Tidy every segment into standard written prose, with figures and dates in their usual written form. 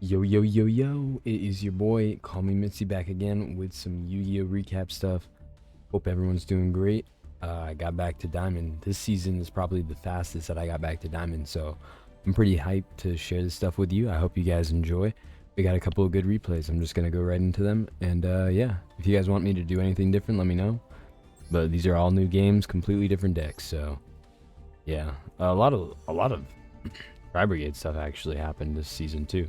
Yo, yo, yo, yo, it is your boy, Call Me Mitzi, back again with some Yu-Gi-Oh! Recap stuff. Hope everyone's doing great. I got back to Diamond. This season is probably the fastest that I got back to Diamond, so I'm pretty hyped to share this stuff with you. I hope you guys enjoy. We got a couple of good replays. I'm just going to go right into them. And yeah, if you guys want me to do anything different, let me know. But these are all new games, completely different decks, so yeah. A lot of Tri Brigade stuff actually happened this season too.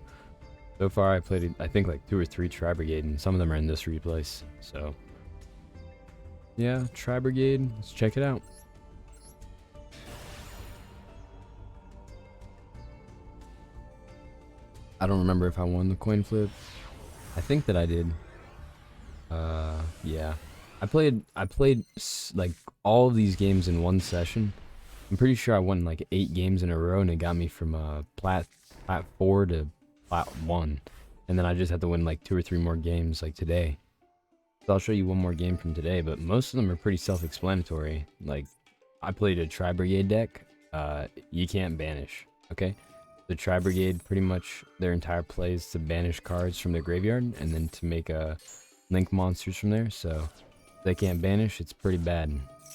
So far, I played, I think, like 2 or 3 Tri Brigade, and some of them are in this replace. So, yeah, Tri Brigade, let's check it out. I don't remember if I won the coin flip. I think that I did. Yeah. I played like all of these games in one session. I'm pretty sure I won like 8 games in a row, and it got me from plat 4 to plat 1. And then I just had to win like 2 or 3 more games like today. So I'll show you one more game from today, but most of them are pretty self-explanatory. Like, I played a Tri Brigade deck. You can't banish, okay? The Tri Brigade, pretty much their entire play is to banish cards from their graveyard and then to make link monsters from there. So if they can't banish, it's pretty bad.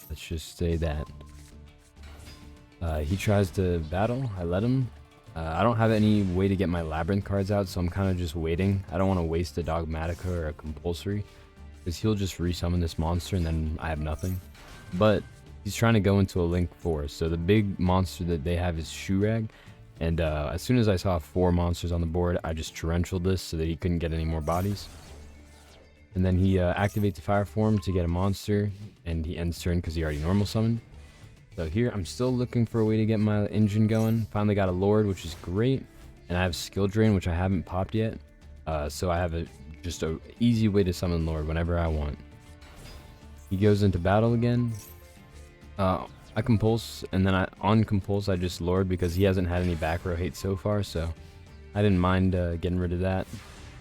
Let's just say that. He tries to battle. I let him. I don't have any way to get my Labrynth cards out, so I'm kind of just waiting. I don't want to waste a Dogmatica or a Compulsory, because he'll just resummon this monster and then I have nothing. But he's trying to go into a Link Forest, so the big monster that they have is Shurag. And as soon as I saw 4 monsters on the board, I just torrentialed this so that he couldn't get any more bodies. And then he activates the Fire Form to get a monster, and he ends turn because he already normal summoned. So here, I'm still looking for a way to get my engine going. Finally got a Lord, which is great. And I have Skill Drain, which I haven't popped yet. So I have just a easy way to summon Lord whenever I want. He goes into battle again. I Compulse, and then on Compulse I just Lord because he hasn't had any back row hate so far, so I didn't mind getting rid of that.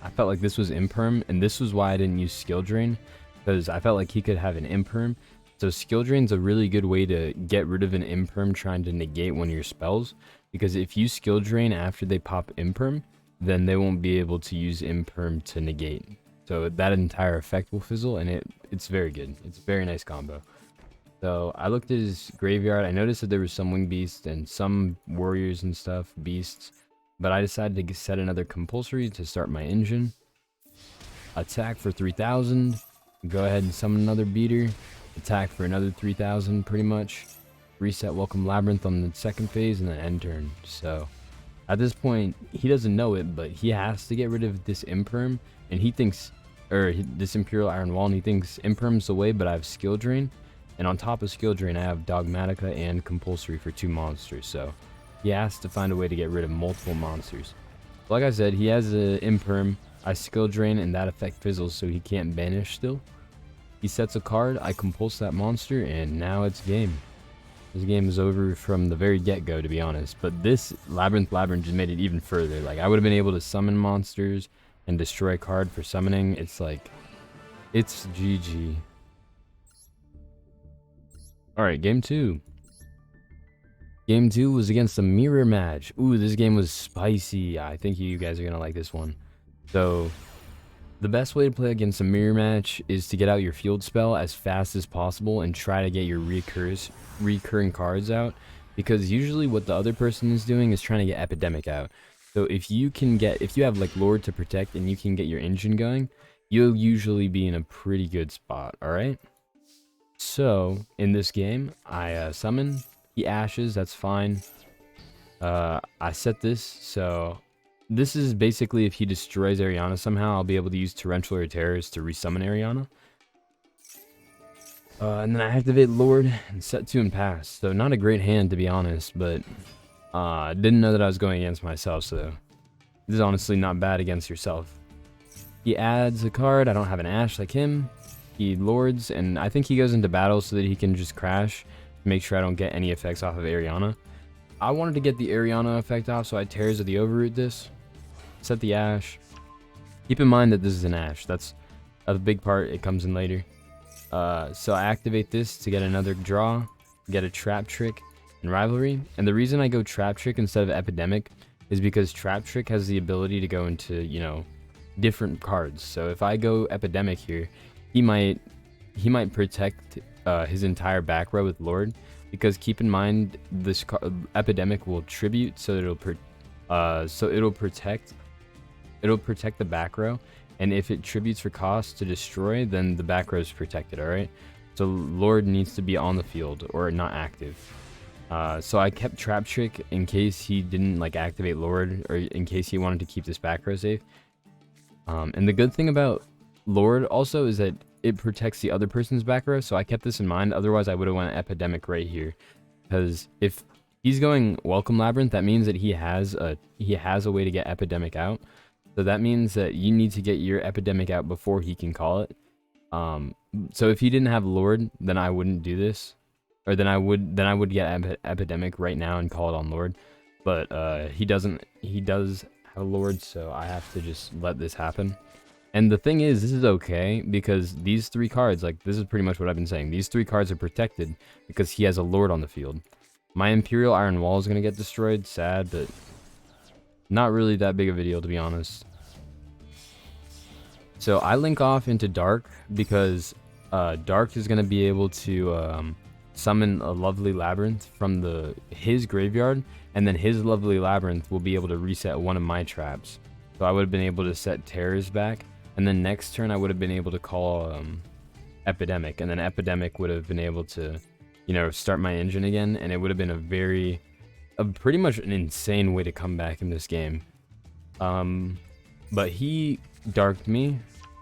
I felt like this was Imperm, and this was why I didn't use Skill Drain, because I felt like he could have an Imperm. So Skill Drain's a really good way to get rid of an Imperm trying to negate one of your spells, because if you Skill Drain after they pop Imperm, then they won't be able to use Imperm to negate. So that entire effect will fizzle, and it's very good. It's a very nice combo. So I looked at his graveyard. I noticed that there was some Winged Beasts and some Warriors and stuff, Beasts, but I decided to set another Compulsory to start my engine. Attack for 3,000. Go ahead and summon another Beater. Attack for another 3,000 pretty much. Reset Welcome Labrynth on the second phase and then end turn. So at this point, he doesn't know it, but he has to get rid of this Imperm, and he thinks, or this Imperial Iron Wall, and he thinks Imperm's the way, but I have Skill Drain. And on top of Skill Drain, I have Dogmatica and Compulsory for 2 monsters. So he has to find a way to get rid of multiple monsters. Like I said, he has an Imperm. I Skill Drain, and that effect fizzles, so he can't banish still. He sets a card, I Compulse that monster, and now it's game. This game is over from the very get-go, to be honest. But this Labrynth just made it even further. Like, I would have been able to summon monsters and destroy a card for summoning. It's like, it's GG. Alright, game 2. Game 2 was against a mirror match. Ooh, this game was spicy. I think you guys are going to like this one. So the best way to play against a mirror match is to get out your field spell as fast as possible and try to get your recurring cards out, because usually what the other person is doing is trying to get Epidemic out. So if you have like Lord to protect and you can get your engine going, you'll usually be in a pretty good spot. All right. So in this game, I summon. He ashes. That's fine. I set this so. This is basically if he destroys Ariana somehow, I'll be able to use Torrential or Terrors to resummon Ariana. And then I activate Lord and set 2 and pass. So not a great hand, to be honest, but didn't know that I was going against myself, so this is honestly not bad against yourself. He adds a card. I don't have an Ash like him. He Lords, and I think he goes into battle so that he can just crash, make sure I don't get any effects off of Ariana. I wanted to get the Ariana effect off, so I Tears of the Overroot this. Set the Ash. Keep in mind that this is an Ash. That's a big part. It comes in later. So I activate this to get another draw, get a Trap Trick and Rivalry. And the reason I go Trap Trick instead of Epidemic is because Trap Trick has the ability to go into, you know, different cards. So if I go Epidemic here, he might protect his entire back row with Lord, because keep in mind this Epidemic will tribute, so it'll protect the back row, and if it tributes for cost to destroy, then the back row is protected. All right, so Lord needs to be on the field or not active. So I kept Trap Trick in case he didn't like activate Lord, or in case he wanted to keep this back row safe. And the good thing about Lord also is that it protects the other person's back row, so I kept this in mind. Otherwise, I would have went Epidemic right here, because if he's going Welcome Labyrinth, that means that he has a way to get Epidemic out. So that means that you need to get your Epidemic out before he can call it. So if he didn't have Lord, then I wouldn't do this, or then I would get Epidemic right now and call it on Lord. But he doesn't. He does have Lord, so I have to just let this happen. And the thing is, this is okay, because these 3 cards, like, this is pretty much what I've been saying. These 3 cards are protected because he has a Lord on the field. My Imperial Iron Wall is going to get destroyed. Sad, but not really that big of a deal, to be honest. So I link off into Dark, because Dark is going to be able to summon a Lovely Labyrinth from his graveyard, and then his Lovely Labyrinth will be able to reset one of my traps. So I would have been able to set Terrors back, and then next turn I would have been able to call Epidemic, and then Epidemic would have been able to, you know, start my engine again, and it would have been a pretty much an insane way to come back in this game. But he darked me,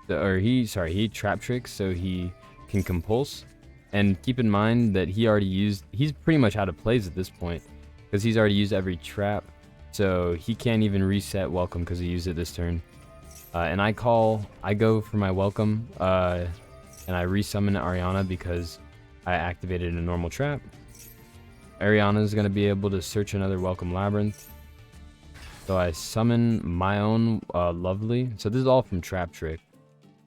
or he Trap Tricks, so he can compulse. And keep in mind that he's pretty much out of plays at this point, because he's already used every trap, so he can't even reset Welcome because he used it this turn. And I go for my Welcome, and I resummon Ariana because I activated a normal trap. Ariana is going to be able to search another Welcome Labyrinth. So I summon my own Lovely. So this is all from Trap Trick.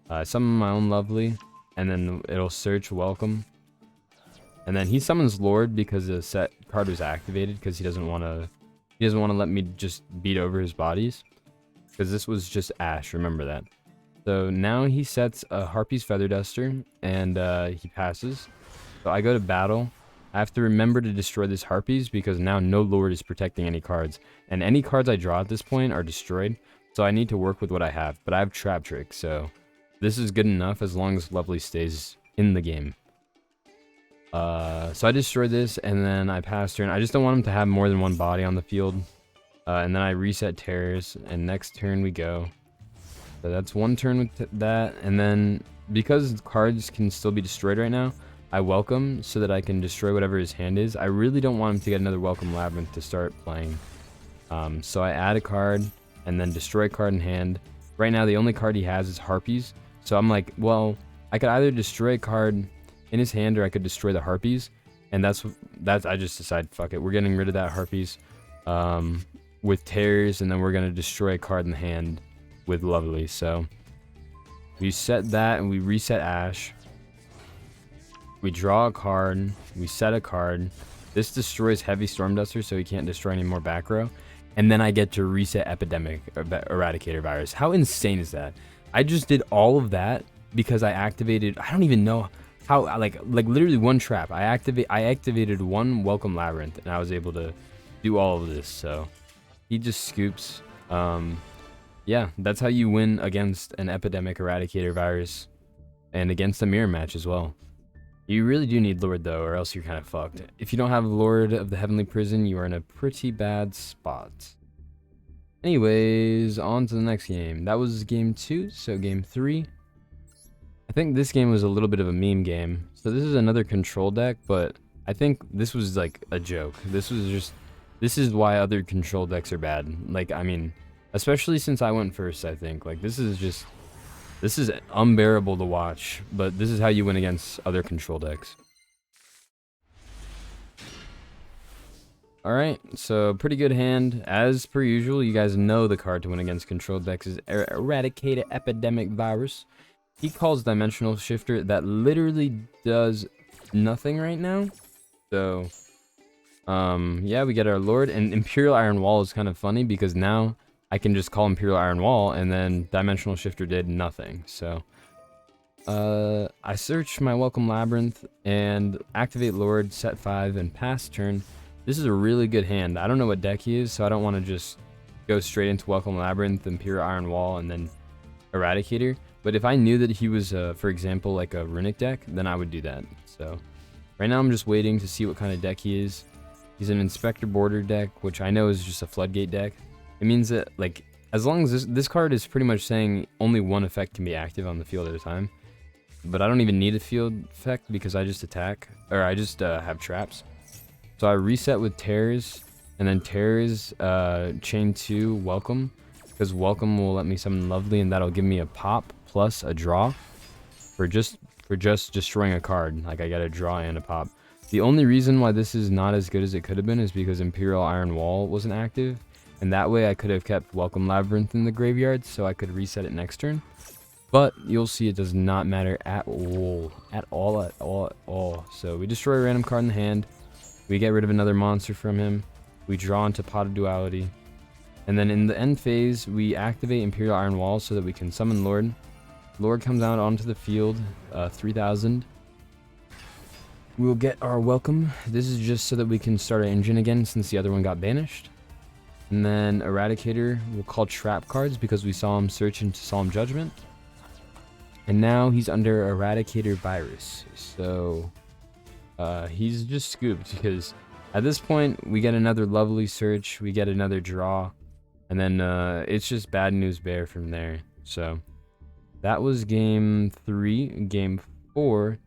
I summon my own Lovely, and then it'll search Welcome. And then he summons Lord because the set card was activated, because he doesn't want to let me just beat over his bodies. Because this was just Ash, remember that. So now he sets a Harpy's Feather Duster, and he passes. So I go to battle. I have to remember to destroy this Harpies, because now no Lord is protecting any cards. And any cards I draw at this point are destroyed. So I need to work with what I have. But I have Trap Trick, so this is good enough as long as Lovely stays in the game. So I destroyed this, and then I pass turn. I just don't want him to have more than one body on the field. And then I reset Terrors, and next turn we go. So that's one turn with that, and then because cards can still be destroyed right now, I Welcome so that I can destroy whatever his hand is. I really don't want him to get another Welcome Labyrinth to start playing. So I add a card, and then destroy a card in hand. Right now the only card he has is Harpies, so I'm like, well, I could either destroy a card in his hand, or I could destroy the Harpies, and that's I just decided, fuck it, we're getting rid of that Harpies with Terrors, and then we're gonna destroy a card in the hand with Lovely. So we set that, and we reset Ash. We draw a card, we set a card. This destroys Heavy Storm Duster, so he can't destroy any more back row. And then I get to reset Epidemic Eradicator Virus. How insane is that? I just did all of that because I activated, I don't even know how, like literally one trap. I activated one Welcome Labyrinth, and I was able to do all of this. So he just scoops. Yeah, that's how you win against an Epidemic Eradicator Virus, and against a mirror match as well. You really do need Lord though, or else you're kind of fucked. If you don't have Lord of the Heavenly Prison, you are in a pretty bad spot. Anyways, on to the next game. That was game 2, so game 3. I think this game was a little bit of a meme game. So this is another control deck, but I think this was like a joke. This is why other control decks are bad. Like, I mean, especially since I went first, I think. Like, this is unbearable to watch, but this is how you win against other control decks. Alright, so pretty good hand. As per usual, you guys know the card to win against control decks is Eradicate Epidemic Virus. He calls Dimensional Shifter. That literally does nothing right now. So, Yeah, we get our Lord, and Imperial Iron Wall is kind of funny because now I can just call Imperial Iron Wall, and then Dimensional Shifter did nothing. So, I search my Welcome Labrynth and activate Lord, set 5, and pass turn. This is a really good hand. I don't know what deck he is, so I don't want to just go straight into Welcome Labrynth, Imperial Iron Wall, and then Eradicator. But if I knew that he was, for example, like a Runic deck, then I would do that. So, right now I'm just waiting to see what kind of deck he is. He's an Inspector Border deck, which I know is just a Floodgate deck. It means that, like, as long as this card is pretty much saying only one effect can be active on the field at a time. But I don't even need a field effect because I just attack, or I just have traps. So I reset with Tears, and then Tears, chain 2, Welcome. Because Welcome will let me summon Lovely, and that'll give me a pop plus a draw for just destroying a card. Like, I got a draw and a pop. The only reason why this is not as good as it could have been is because Imperial Iron Wall wasn't active, and that way I could have kept Welcome Labrynth in the graveyard so I could reset it next turn. But you'll see it does not matter at all. At all. So we destroy a random card in the hand. We get rid of another monster from him. We draw into Pot of Duality. And then in the end phase, we activate Imperial Iron Wall so that we can summon Lord. Lord comes out onto the field, 3000. We'll get our Welcome. This is just so that we can start our engine again since the other one got banished. And then Eradicator, we'll call trap cards because we saw him search into Solemn Judgment. And now he's under Eradicator Virus. So he's just scooped because at this point we get another Lovely search, we get another draw, and then it's just bad news bear from there. So that was game 3. Game 4.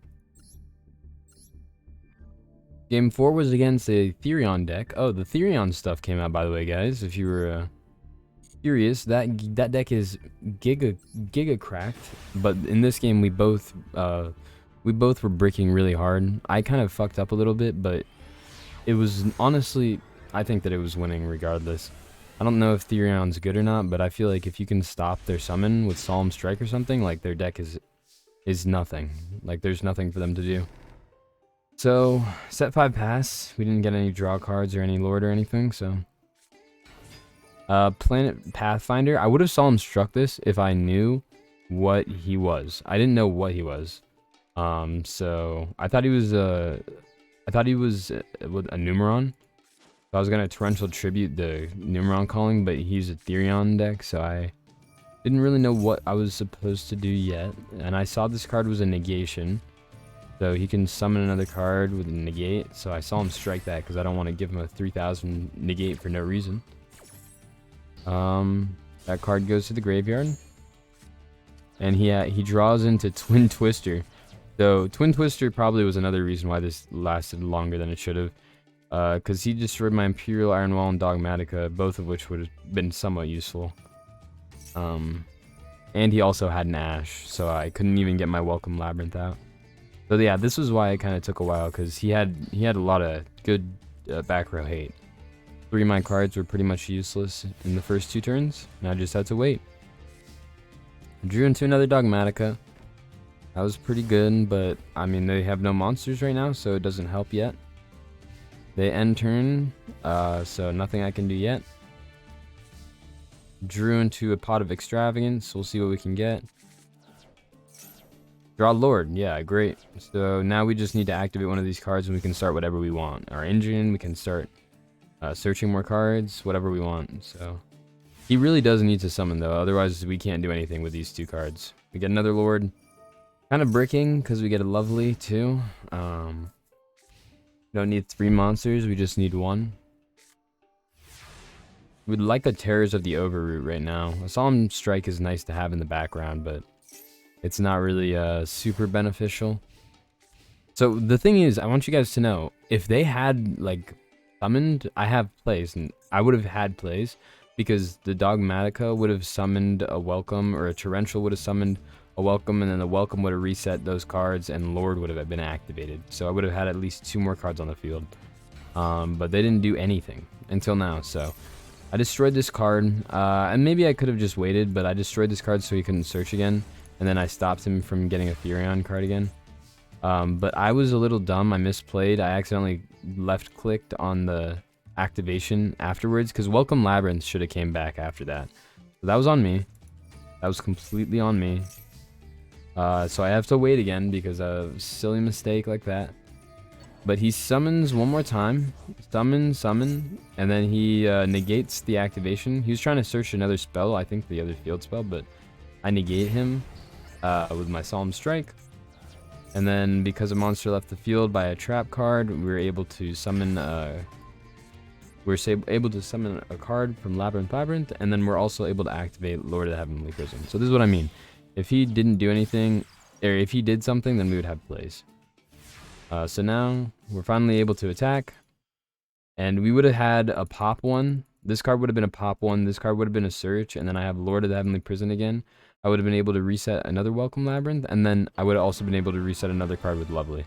Game 4 was against a Therion deck. Oh, the Therion stuff came out, by the way, guys. If you were curious, that deck is giga cracked. But in this game, we both were bricking really hard. I kind of fucked up a little bit, but it was honestly, I think that it was winning regardless. I don't know if Therion's good or not, but I feel like if you can stop their summon with Solemn Strike or something, like their deck is nothing. Like there's nothing for them to do. So, set 5 pass. We didn't get any draw cards or any Lord or anything, so. Planet Pathfinder. I would have Solemn Struck this if I knew what he was. I didn't know what he was. So, I thought he was with a Numeron. So I was going to Torrential Tribute the Numeron calling, but he's a Therion deck, so I didn't really know what I was supposed to do yet. And I saw this card was a negation. So he can summon another card with a negate. So I saw him strike that because I don't want to give him a 3000 negate for no reason. That card goes to the graveyard. And he draws into Twin Twister. So Twin Twister probably was another reason why this lasted longer than it should have. Because he destroyed my Imperial Iron Wall and Dogmatica, both of which would have been somewhat useful. And he also had an Ash, so I couldn't even get my Welcome Labrynth out. So yeah, this was why it kind of took a while, because he had a lot of good back row hate. 3 of my cards were pretty much useless in the first 2 turns, and I just had to wait. I drew into another Dogmatica. That was pretty good, but I mean, they have no monsters right now, so it doesn't help yet. They end turn, so nothing I can do yet. Drew into a Pot of Extravagance. We'll see what we can get. Draw Lord. Yeah, great. So now we just need to activate one of these cards and we can start whatever we want. Our engine, we can start searching more cards, whatever we want. So he really does need to summon though, otherwise we can't do anything with these 2 cards. We get another Lord. Kind of bricking because we get a Lovely too. Don't need 3 monsters, we just need 1. We'd like a Terrors of the Overroot right now. A Solemn Strike is nice to have in the background, but it's not really super beneficial. So the thing is, I want you guys to know, if they had like summoned, I have plays, and I would have had plays because the Dogmatica would have summoned a Welcome, or a Torrential would have summoned a Welcome, and then the Welcome would have reset those cards, and Lord would have been activated. So I would have had at least 2 more cards on the field. But they didn't do anything until now, so I destroyed this card, and maybe I could have just waited, but I destroyed this card so he couldn't search again. And then I stopped him from getting a Therion card again. But I was a little dumb. I misplayed. I accidentally left clicked on the activation afterwards, because Welcome Labrynth should have came back after that. So that was on me. That was completely on me. So I have to wait again because of a silly mistake like that. But he summons one more time. Summon, and then he negates the activation. He was trying to search another spell, I think the other field spell, but I negate him with my Solemn Strike. And then because a monster left the field by a trap card, we were able to summon a card from Labrynth, and then we're also able to activate Lord of the Heavenly Prison. So this is what I mean. If he didn't do anything, or if he did something, then we would have plays. So now we're finally able to attack, and we would have had a pop one. This card would have been a pop one. This card would have been a search, and then I have Lord of the Heavenly Prison again. I would have been able to reset another Welcome Labrynth, and then I would have also been able to reset another card with Lovely.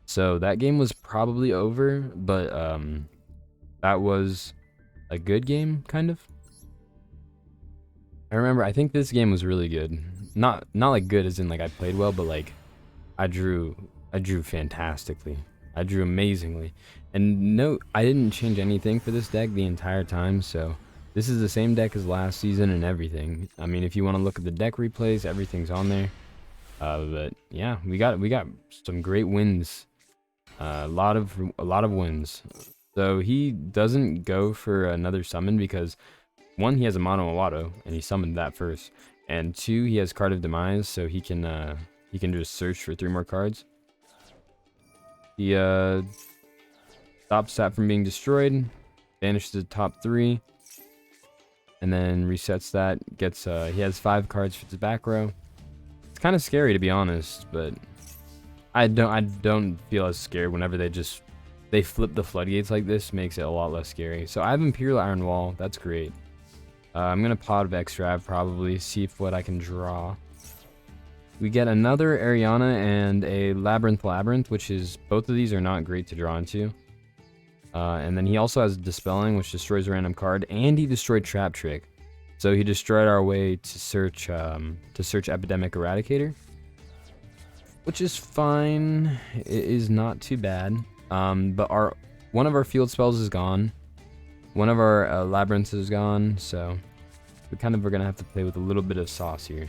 So that game was probably over, but that was a good game, kind of. I remember, I think this game was really good. Not like good as in like I played well, but like I drew fantastically. I drew amazingly. And no, I didn't change anything for this deck the entire time, so this is the same deck as last season and everything. I mean, if you want to look at the deck replays, everything's on there. But yeah, we got some great wins. A lot of wins. So he doesn't go for another summon because 1, he has a mono auto and he summoned that first, and 2, he has Card of Demise, so he can just search for 3 more cards. He stops that from being destroyed, banishes the top 3, and then resets that. Gets he has 5 cards for his back row. It's kind of scary, to be honest, but I don't feel as scared whenever they flip the floodgates like this. Makes it a lot less scary. So I have Imperial Iron Wall. That's great. I'm gonna Pod of Extrav probably, see what I can draw. We get another Ariana and a Labrynth, which is, both of these are not great to draw into. And then he also has Dispelling, which destroys a random card, and he destroyed Trap Trick. So he destroyed our way to search Epidemic Eradicator, which is fine. It is not too bad. But one of our field spells is gone. One of our Labrynths is gone, so we kind of are gonna have to play with a little bit of sauce here.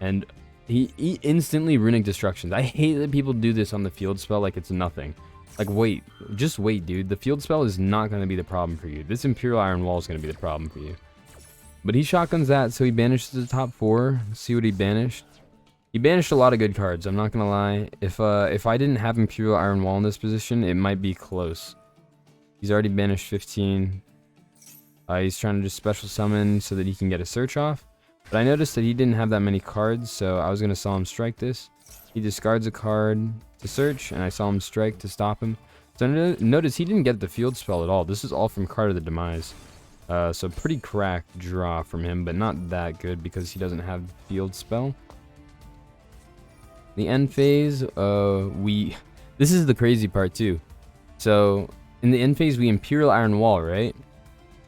And he instantly Runic Destructions. I hate that people do this on the field spell like it's nothing. Like, wait, just wait, dude. The field spell is not gonna be the problem for you. This Imperial Iron Wall is gonna be the problem for you. But he shotguns that, so he banishes the top 4. Let's see what he banished. He banished a lot of good cards, I'm not gonna lie. If I didn't have Imperial Iron Wall in this position, it might be close. He's already banished 15. He's trying to just special summon so that he can get a search off. But I noticed that he didn't have that many cards, so I was gonna Solemn Strike this. He discards a card to search, and I Solemn Strike to stop him. So notice he didn't get the field spell at all. This is all from Card of the Demise. So pretty cracked draw from him, but not that good because he doesn't have the field spell. The end phase, this is the crazy part too. So in the end phase, we Imperial Iron Wall, right?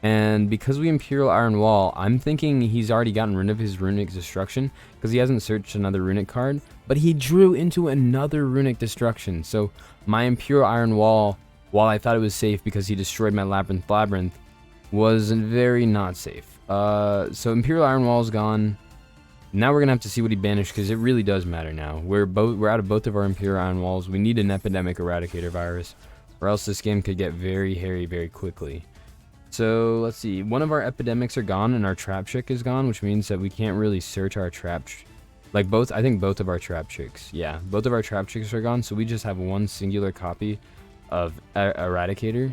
And because we Imperial Iron Wall, I'm thinking he's already gotten rid of his Runic Destruction because he hasn't searched another Runic card, but he drew into another Runic Destruction. So my Imperial Iron Wall, while I thought it was safe because he destroyed my Labrynth, was very not safe. So Imperial Iron Wall is gone. Now we're gonna have to see what he banished because it really does matter now. We're out of both of our Imperial Iron Walls. We need an Epidemic Eradicator virus, or else this game could get very hairy very quickly. So let's see. One of our epidemics are gone, and our Trap Trick is gone, which means that we can't really search our trap. I think both of our Trap Tricks. Yeah, both of our Trap Tricks are gone. So we just have one singular copy of Eradicator.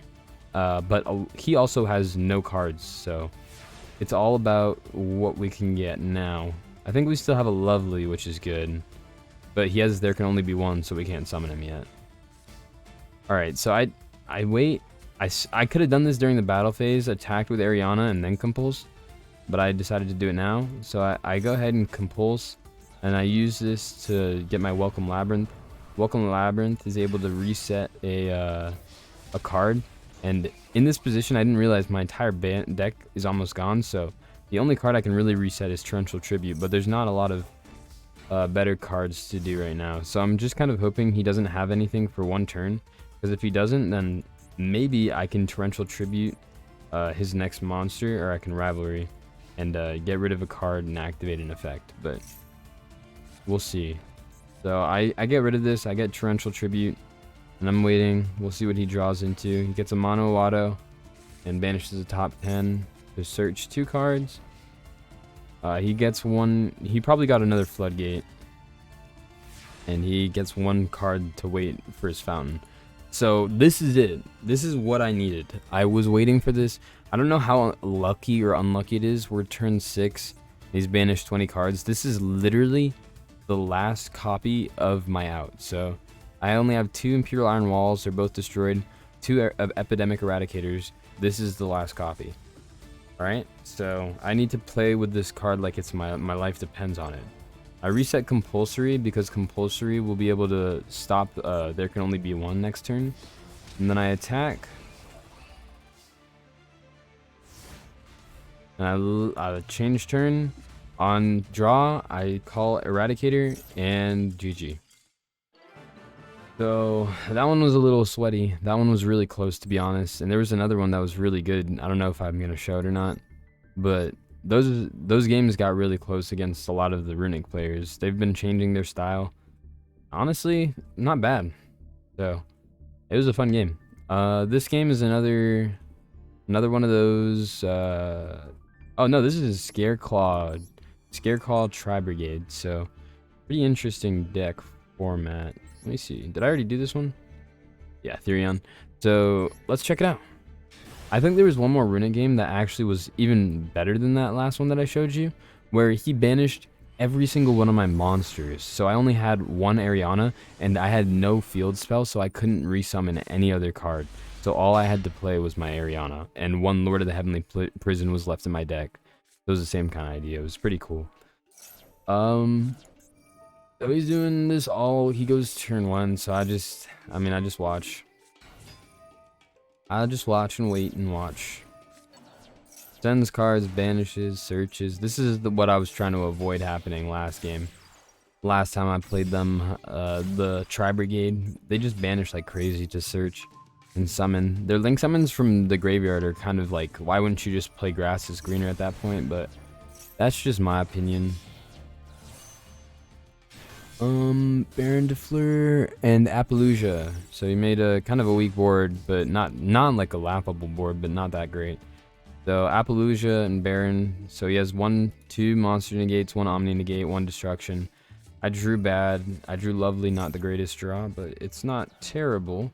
But he also has no cards, so it's all about what we can get now. I think we still have a Lovely, which is good, but he has There Can Only Be One, so we can't summon him yet. Alright, so I wait. I could have done this during the battle phase, attacked with Ariana and then Compulse, but I decided to do it now. So I go ahead and Compulse, and I use this to get my Welcome Labrynth. Welcome Labrynth is able to reset a card, and in this position I didn't realize my entire deck is almost gone, so the only card I can really reset is Torrential Tribute, but there's not a lot of better cards to do right now. So I'm just kind of hoping he doesn't have anything for one turn, Because if he doesn't, then maybe I can Torrential Tribute his next monster, or I can Rivalry and get rid of a card and activate an effect. But we'll see. So I get rid of this. I get Torrential Tribute, and I'm waiting. We'll see what he draws into. He gets a Mono Auto and banishes the top 10 to search 2 cards. He gets one. He probably got another Floodgate, and he gets 1 card to wait for his Fountain. So this is it. This is what I needed. I was waiting for this. I don't know how lucky or unlucky it is. We're turn 6. He's banished 20 cards. This is literally the last copy of my out. So I only have 2 Imperial Iron Walls. They're both destroyed. 2 of Epidemic Eradicators. This is the last copy. Alright, so I need to play with this card like it's my life depends on it. I reset Compulsory because Compulsory will be able to stop, there can only be 1 next turn. And then I attack. And I change turn. On draw, I call Eradicator and GG. So that one was a little sweaty. That one was really close, to be honest. And there was another one that was really good. I don't know if I'm going to show it or not. But those games got really close against a lot of the Runic players. They've been changing their style. Honestly, not bad. So it was a fun game. This game is another one of those. Oh no, this is Scareclaw Tri-Brigade. So pretty interesting deck format. Let me see. Did I already do this one? Yeah, Therion. So let's check it out. I think there was one more Runic game that actually was even better than that last one that I showed you, where he banished every single one of my monsters. So I only had 1 Ariana, and I had no field spell, so I couldn't resummon any other card. So all I had to play was my Ariana, and 1 Lord of the Heavenly Prison was left in my deck. It was the same kind of idea. It was pretty cool. So he's doing this all. He goes turn 1, so I just watch. I'll just watch and wait and watch. Sends cards, banishes, searches. This is what I was trying to avoid happening last game. Last time I played them, the Tri-Brigade, they just banish like crazy to search and summon. Their link summons from the graveyard are kind of like, why wouldn't you just play Grass is Greener at that point? But that's just my opinion. Baron de Fleur and Appaloosa. So he made a kind of a weak board, but not like a laughable board, but not that great. So Appaloosa and Baron. So he has 1, 2 monster negates, 1 omni negate, 1 destruction. I drew bad. I drew Lovely, not the greatest draw, but it's not terrible.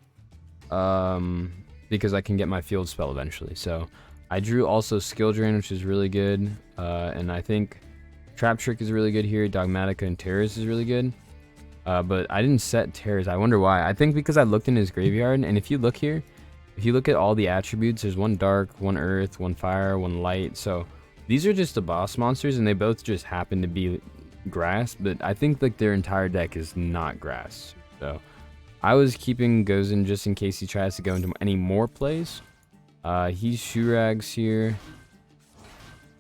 Because I can get my field spell eventually. So I drew also Skill Drain, which is really good. And I think Trap Trick is really good here. Dogmatica and Terrace is really good. But I didn't set Terrace. I wonder why. I think because I looked in his graveyard, and if you look here, if you look at all the attributes, there's 1 dark, 1 earth, 1 fire, 1 light. So these are just the boss monsters, and they both just happen to be grass. But I think like their entire deck is not grass. So I was keeping Gozen just in case he tries to go into any more plays. He's Shurags here.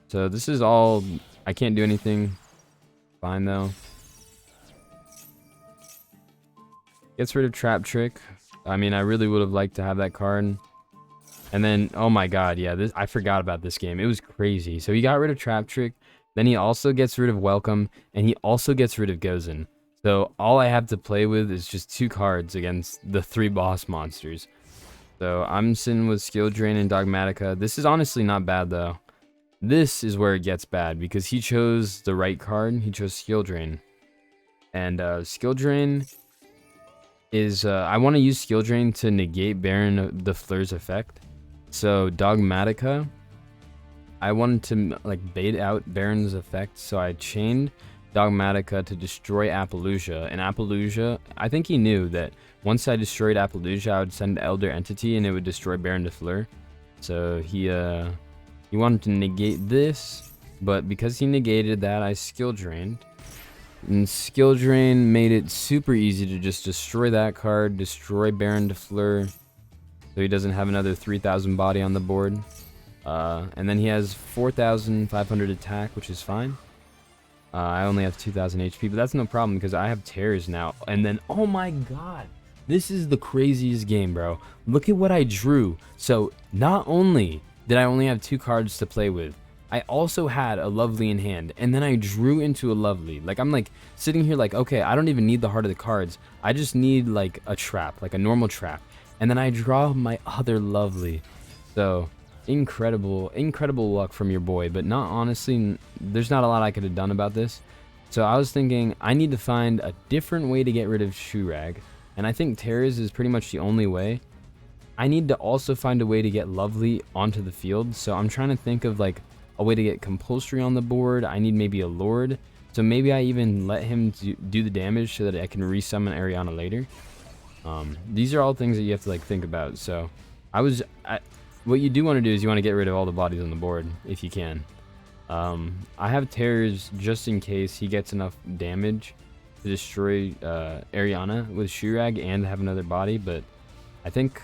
So this is all. I can't do anything. Fine though. Gets rid of Trap Trick. I mean, I really would have liked to have that card. And then, oh my god, yeah, I forgot about this game. It was crazy. So he got rid of Trap Trick. Then he also gets rid of Welcome. And he also gets rid of Gozen. So all I have to play with is just 2 cards against the 3 boss monsters. So I'm sitting with Skill Drain and Dogmatica. This is honestly not bad though. This is where it gets bad because he chose the right card. He chose Skill Drain. And Skill Drain is... I want to use Skill Drain to negate Baron de Fleur's effect. So Dogmatica, I wanted to like bait out Baron's effect. So I chained Dogmatica to destroy Appaloosa. And Appaloosa, I think he knew that once I destroyed Appaloosa, I would send Elder Entity and it would destroy Baron de Fleur. So he wanted to negate this, but because he negated that, I Skill Drained. And Skill Drain made it super easy to just destroy that card, destroy Baron de Fleur, so he doesn't have another 3,000 body on the board. And then he has 4,500 attack, which is fine. I only have 2,000 HP, but that's no problem because I have Tears now. And then, oh my god, This is the craziest game, bro. Look at what I drew. So not only did I only have 2 cards to play with, I also had a Lovely in hand, and then I drew into a Lovely. Like, I'm like sitting here like, okay, I don't even need the heart of the cards. I just need like a trap, like a normal trap. And then I draw my other Lovely. So incredible luck from your boy, but not honestly, there's not a lot I could have done about this. So I was thinking I need to find a different way to get rid of Shurag, and I think Terra's is pretty much the only way. I need to also find a way to get Lovely onto the field, so I'm trying to think of like a way to get Compulsory on the board. I need maybe a Lord, so maybe I even let him do the damage so that I can resummon Ariana later. These are all things that you have to like think about. So what you do want to do is you want to get rid of all the bodies on the board if you can. I have Terrors just in case he gets enough damage to destroy Ariana with Shurag and have another body, but I think,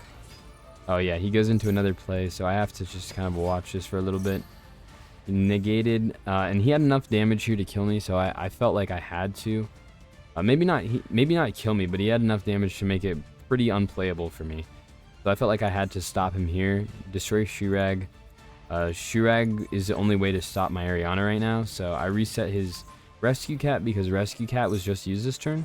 oh yeah, he goes into another play, so I have to just kind of watch this for a little bit. Negated, and he had enough damage here to kill me, so I felt like I had to. Maybe not kill me, but he had enough damage to make it pretty unplayable for me. So I felt like I had to stop him here, destroy Shurag. Shurag is the only way to stop my Ariana right now, so I reset his Rescue Cat because Rescue Cat was just used this turn.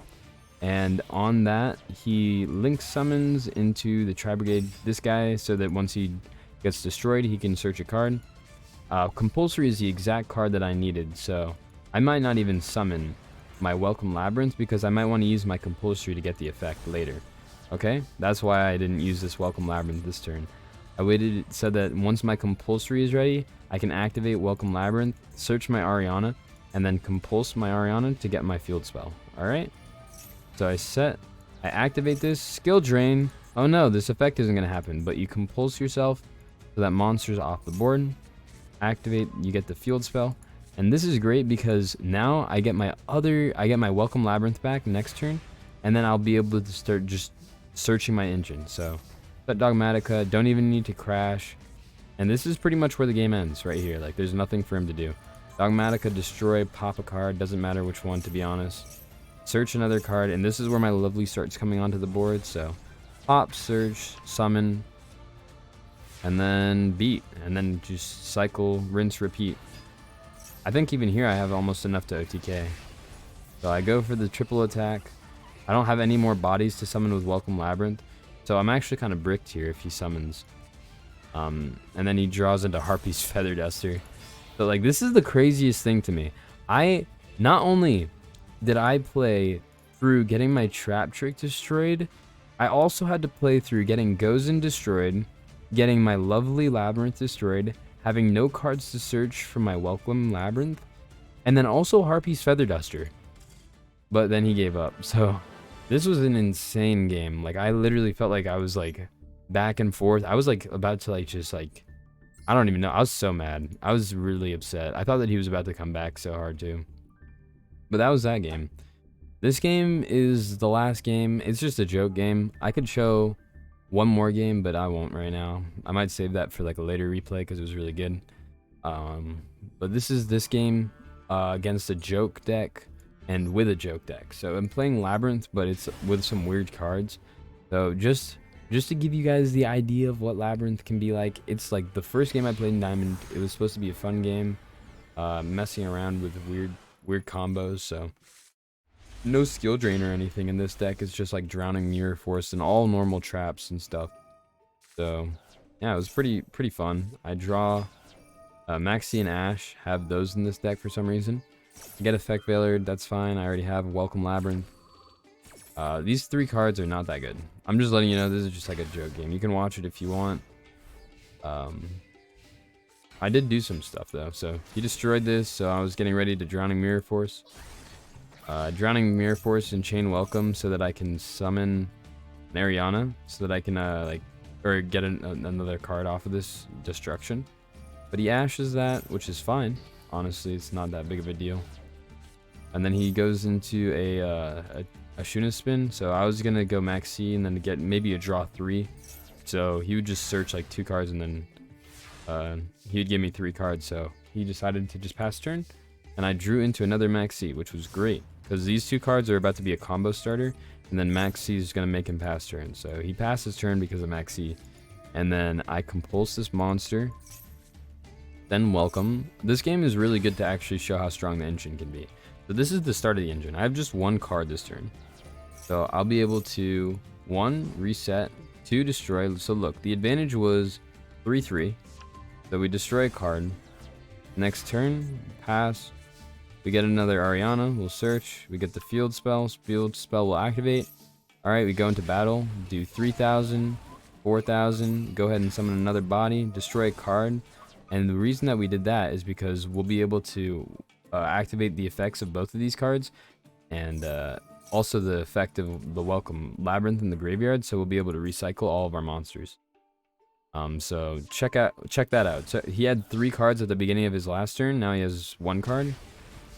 And on that, he link summons into the Tri-Brigade this guy so that once he gets destroyed, he can search a card. Compulsory is the exact card that I needed, so I might not even summon my Welcome Labrynth because I might want to use my Compulsory to get the effect later. Okay, that's why I didn't use this Welcome Labrynth this turn. I waited so that once my Compulsory is ready, I can activate Welcome Labrynth, search my Ariana, and then compulse my Ariana to get my field spell. Alright? So I activate this, skill drain. Oh no, this effect isn't going to happen, but you compulse yourself so that monster's off the board. Activate, you get the field spell. And this is great because now I get my Welcome Labrynth back next turn, and then I'll be able to start just searching my engine. So set Dogmatica, don't even need to crash. And this is pretty much where the game ends right here. Like, there's nothing for him to do. Dogmatica, destroy, pop a card, doesn't matter which one to be honest. Search another card, and this is where my Lovely starts coming onto the board. So pop, search, summon, and then beat, and then just cycle, rinse, repeat. I think even here I have almost enough to OTK. So I go for the triple attack. I don't have any more bodies to summon with Welcome Labrynth, so I'm actually kind of bricked here if he summons. And then he draws into Harpy's Feather Duster. So like, this is the craziest thing to me. Not only did I play through getting my Trap Trick destroyed, I also had to play through getting Gozen destroyed, getting my Lovely Labrynth destroyed, having no cards to search for my Welcome Labrynth, and then also Harpy's Feather Duster. But then he gave up. So this was an insane game. Like, I literally felt like I was like back and forth. I was like about to like just like, I don't even know. I was so mad. I was really upset. I thought that he was about to come back so hard too. But that was that game. This game is the last game. It's just a joke game. I could show one more game, but I won't right now. I might save that for like a later replay because it was really good. But this is this game against a joke deck and with a joke deck. So I'm playing Labrynth, but it's with some weird cards. So just to give you guys the idea of what Labrynth can be like, it's like the first game I played in Diamond. It was supposed to be a fun game, messing around with weird combos. So no skill drain or anything in this deck. It's just like Drowning Mirror Force and all normal traps and stuff. So yeah, it was pretty fun. I draw Maxi and Ash, have those in this deck for some reason. I get Effect Veiler, that's fine. I already have Welcome Labrynth. These 3 cards are not that good. I'm just letting you know this is just like a joke game. You can watch it if you want. I did do some stuff though. So he destroyed this, so I was getting ready to Drowning Mirror Force. Drowning Mirror Force and Chain Welcome so that I can summon Mariana, so that I can or get another card off of this destruction. But he ashes that, which is fine. Honestly, it's not that big of a deal. And then he goes into a Shuna spin. So I was gonna go Max C and then get maybe a draw 3. So he would just search like 2 cards and then he would give me 3 cards. So he decided to just pass turn, and I drew into another Max C, which was great because these 2 cards are about to be a combo starter. and then Max C is going to make him pass turn. So he passes turn because of Max C, and then I compulse this monster, then welcome. This game is really good to actually show how strong the engine can be. So this is the start of the engine. I have just one card this turn, so I'll be able to 1 reset, 2 destroy. So look, the advantage was 3/3, so we destroy a card. Next turn, pass. We get another Ariana, we'll search, we get the field spell will activate. Alright, we go into battle, do 3,000, 4,000, go ahead and summon another body, destroy a card. And the reason that we did that is because we'll be able to activate the effects of both of these cards, and also the effect of the welcome Labrynth in the graveyard, so we'll be able to recycle all of our monsters. So check that out. So he had 3 cards at the beginning of his last turn, now he has 1 card.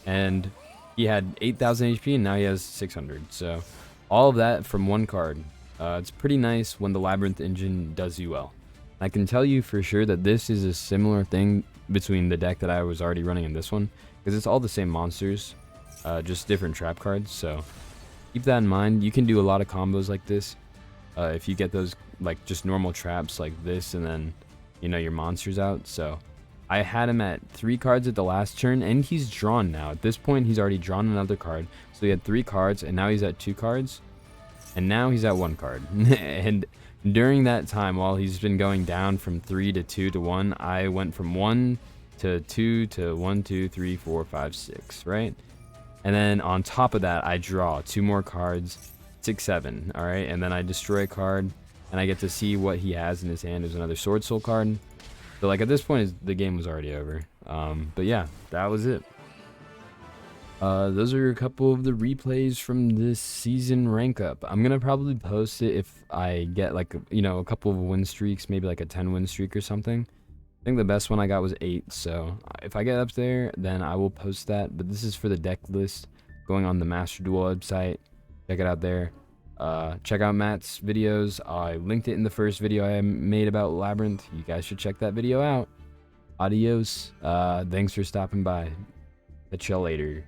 And he had 8,000 HP, and now he has 600. So all of that from 1 card. It's pretty nice when the Labrynth engine does you well. I can tell you for sure that this is a similar thing between the deck that I was already running and this one, because it's all the same monsters, just different trap cards. So keep that in mind. You can do a lot of combos like this if you get those like just normal traps like this, and then your monsters out. So I had him at 3 cards at the last turn, and he's drawn now. At this point, he's already drawn another card. So he had 3 cards, and now he's at 2 cards, and now he's at 1 card. And during that time, while he's been going down from 3 to 2 to 1, I went from 1 to 2 to 1, 2, 3, 4, 5, 6, right? And then on top of that, I draw 2 more cards, 6, 7, all right? And then I destroy a card, and I get to see what he has in his hand. There's another Sword Soul card. So like at this point, the game was already over. But yeah, that was it. Those are a couple of the replays from this season rank up. I'm gonna probably post it if I get like a couple of win streaks, maybe like a 10 win streak or something. I think the best one I got was 8. So if I get up there, then I will post that. But this is for the deck list going on the Master Duel website. Check it out there. Check out Matt's videos. I linked it in the first video I made about Labrynth. You guys should check that video out. Adios. Thanks for stopping by. Catch y'all later.